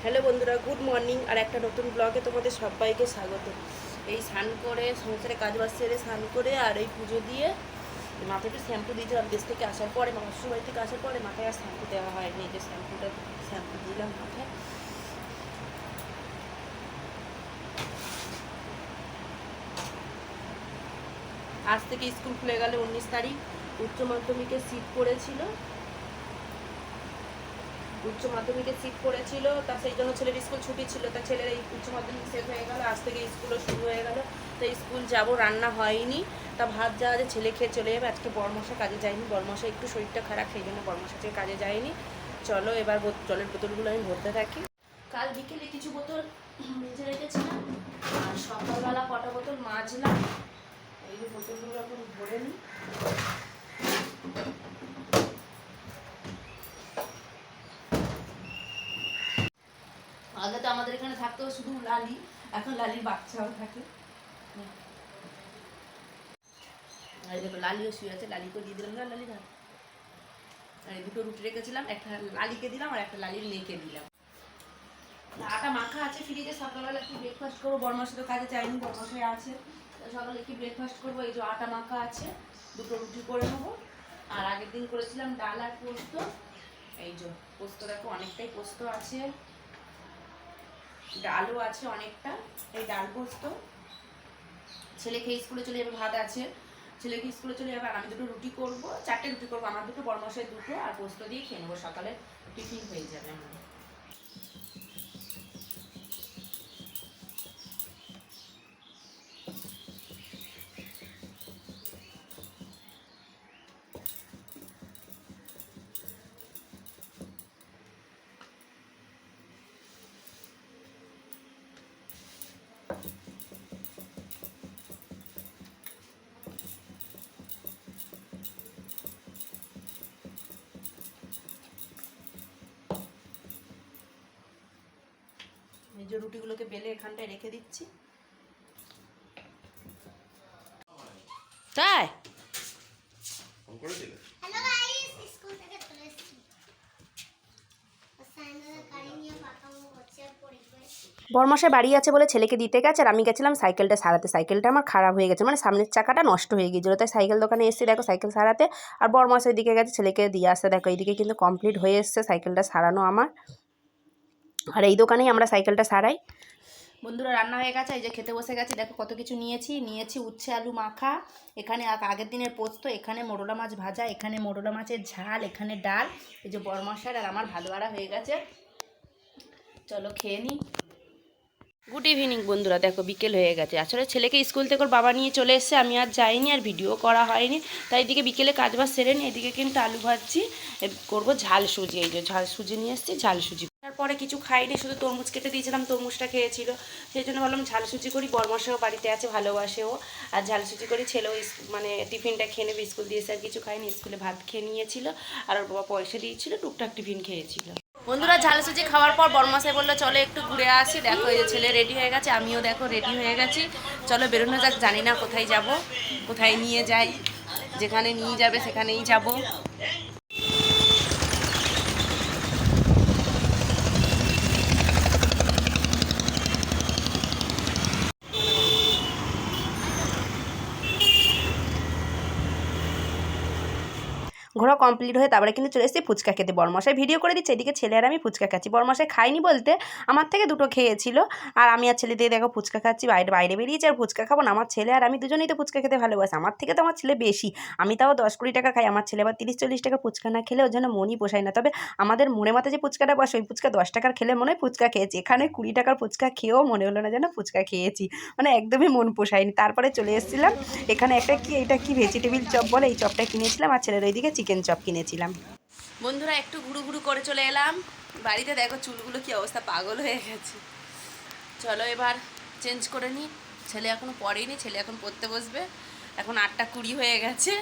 Hello বন্ধুরা, good morning. আর একটা নতুন ব্লগে তোমাদের সবাইকে স্বাগত। এই স্নান করে সংসারে কাজ বাজ সেরে স্নান করে আর এই পুজো দিয়ে মাথায় একটু শ্যাম্পু দিয়েছিলাম দেশ থেকে আসার পরে, মামার বাড়ি থেকে আসার পরে মাথায় আর শ্যাম্পু দেওয়া হয়নি। এই যে শ্যাম্পু দিলাম মাথায়। আজ থেকে স্কুল খুলে গেলে 19 তারিখ। উচ্চ মাধ্যমিকের সিট পড়েছিল, উচ্চ মাধ্যমিকের সিট পড়েছিল, তা সেই জন্য ছেলের স্কুল ছুটি ছিল। তা ছেলের এই উচ্চ মাধ্যমিক শেষ হয়ে গেল, আজ থেকে স্কুলও শুরু হয়ে গেল। তো স্কুল যাব, রান্না হয়নি। তা ভাত যাওয়া যে ছেলে খেয়ে চলে যাবে। আজকে বড়মশা কাজে যায়নি, বড়মশা একটু শরীরটা খারাপ, সেই জন্য বড়মশা আজকে কাজে যায়নি। চলো এবার জলের বোতলগুলো আমি ভরতে থাকি। কাল বিকেলে কিছু বোতল মেজে রেখেছিলাম, আর সকালবেলা কটা বোতল মাজলাম। এই যে বোতলগুলো এখন ভরে নিই। আগে তো আমাদের এখানে থাকতো শুধু লালি, এখন লালির বাচ্চাও থাকে। আর দেখো লালিও শুয়ে আছে, লালিকে দিয়ে দিলাম না, লালি ভাত। আর দুটো রুটি রেখেছিলাম, একটা লালিকে দিলাম আর একটা লালির মেয়েকে দিলাম। আটা মাখা আছে ফ্রিজে, সকালবেলা কি ব্রেকফাস্ট করবো, বড়মাসে তো কাজে যায়নি, বড়মাসায় আছে। সকালে কি ব্রেকফাস্ট করবো, এই যে আটা মাখা আছে, দুটো রুটি করে নেবো। আর আগের দিন করেছিলাম ডাল আর পোস্ত। এই যে পোস্ত দেখো অনেকটাই পোস্ত আছে, ডালও আছে অনেকটা। এই ডাল পোস্ত। ছেলে খেয়ে স্কুলে চলে যাবে, ভাত আছে, ছেলেকে স্কুলে চলে যাবে। আর আমি দুটো রুটি করবো, 4টে রুটি করবো, আমার দুটো, বড়মশাই দুটো, আর পোস্ত দিয়ে খেয়ে নেবো, সকালে টিফিন হয়ে যাবে আমার। এই যে রুটিগুলোকে বেলে এখানটায় রেখে দিচ্ছি। তাই বরমাসে বাড়ি আছে বলে ছেলেকে দিতে গেছে, আর আমি গেছিলাম সাইকেলটা সারাতে। সাইকেলটা আমার খারাপ হয়ে গেছে, মানে সামনের চাকাটা নষ্ট হয়ে গিয়েছিলো, তাই সাইকেল দোকানে এসে দেখো সাইকেল সারাতে। আর বরমাসের দিকে গেছে ছেলেকে দিয়ে আসতে। দেখো এইদিকে কিন্তু কমপ্লিট হয়ে এসছে সাইকেলটা সারানো আমার। আর এই দোকানেই আমরা সাইকেলটা সারাই। বন্ধুরা রান্না হয়ে গেছে, এই যে খেতে বসে গেছি। দেখো কত কিছু নিয়েছি উচ্ছে আলু মাখা, এখানে আগের দিনের পোস্ত, এখানে মোরলা মাছ ভাজা, এখানে মোরলা মাছের ঝাল, এখানে ডাল। এই যে বরমশার আর আমার ভালো বাড়া হয়ে গেছে। চলো খেয়ে নিই। গুড ইভিনিং বন্ধুরা, দেখো বিকেল হয়ে গেছে। আসলে ছেলেকে স্কুল থেকে ওর বাবা নিয়ে চলে এসছে, আমি আর যাইনি, আর ভিডিও করা হয়নি। তাই এদিকে বিকেলে কাজবাজ সেরে নি। এদিকে কিন্তু আলু ভাজছি, করবো ঝাল সুজি। এই যে ঝাল সুজি নিয়ে এসছি, ঝাল সুজি। তারপরে কিছু খাইনি, শুধু তরমুজ কেটে দিয়েছিলাম, তরমুজটা খেয়েছিল, সেই জন্য ভাবলাম ঝাল সুজি করি। বরমাসাও বাড়িতে আছে, ভালোবাসেও, আর ঝাল সুজি করি। ছেলেও মানে টিফিনটা খেয়ে নেবে, স্কুল দিয়েছে, আর কিছু খাইনি, স্কুলে ভাত খেয়ে নিয়েছিল, আর ওর বাবা পয়সা দিয়েছিল, টুকটাক টিফিন খেয়েছিল। বন্ধুরা ঝাল সুজি খাওয়ার পর বরমাসাই বললো চলো একটু ঘুরে আসি। দেখো এই যে ছেলে রেডি হয়ে গেছে, আমিও দেখো রেডি হয়ে গেছি। চলো বেরোনো যাক, জানি না কোথায় যাব, কোথায় নিয়ে যাই, যেখানে নিয়ে যাবে সেখানেই যাব। ঘোরা কমপ্লিট হয়ে তারপরে কিন্তু চলে এসেছি ফুচকা খেতে। বরমশাই ভিডিও করে দিচ্ছে, এদিকে ছেলে আর আমি ফুচকা খাচ্ছি। বরমশাই খাইনি বলতে আমার থেকে দুটো খেয়েছিল, আর আমি আর ছেলে দিয়ে দেখো ফুচকা খাচ্ছি। বাইরে বেরিয়েছি, আর ফুচকা খাবো না? আমার ছেলে আর আমি দুজনেই তো ফুচকা খেতে ভালোবাসি, আমার থেকে তো আমার ছেলে বেশি। আমি তাও 10-20 টাকা খাই, আমার ছেলে আবার 30-40 টাকা ফুচকা না খেলে ওর জন্য মনই পোষায় না। তবে আমাদের মোড়ে মাথা যে ফুচকাটা বসে, ওই ফুচকা 10 টাকার খেলে মনে হয় ফুচকা খেয়েছি। এখানে 20 টাকার ফুচকা খেয়েও মনে হলো না যেন ফুচকা খেয়েছি, মানে একদমই মন পোষায়নি। তারপরে চলে এসেছিলাম এখানে একটা এটা কি ভেজিটেবিল চপ বলে, এই চপটা কিনেছিলাম, আর ছেলের ওইদিকে চিকেন চপ কিনেছিলাম। বন্ধুরা একটু ঘুরু করে চলে এলাম বাড়িতে। দেখো চুলগুলো কি অবস্থা, পাগল হয়ে গেছে। চলো এবার চেঞ্জ করে নিই। ছেলে এখনো পড়েনি, ছেলে এখন পড়তে বসবে। এখন 8টা 20 হয়ে গেছে।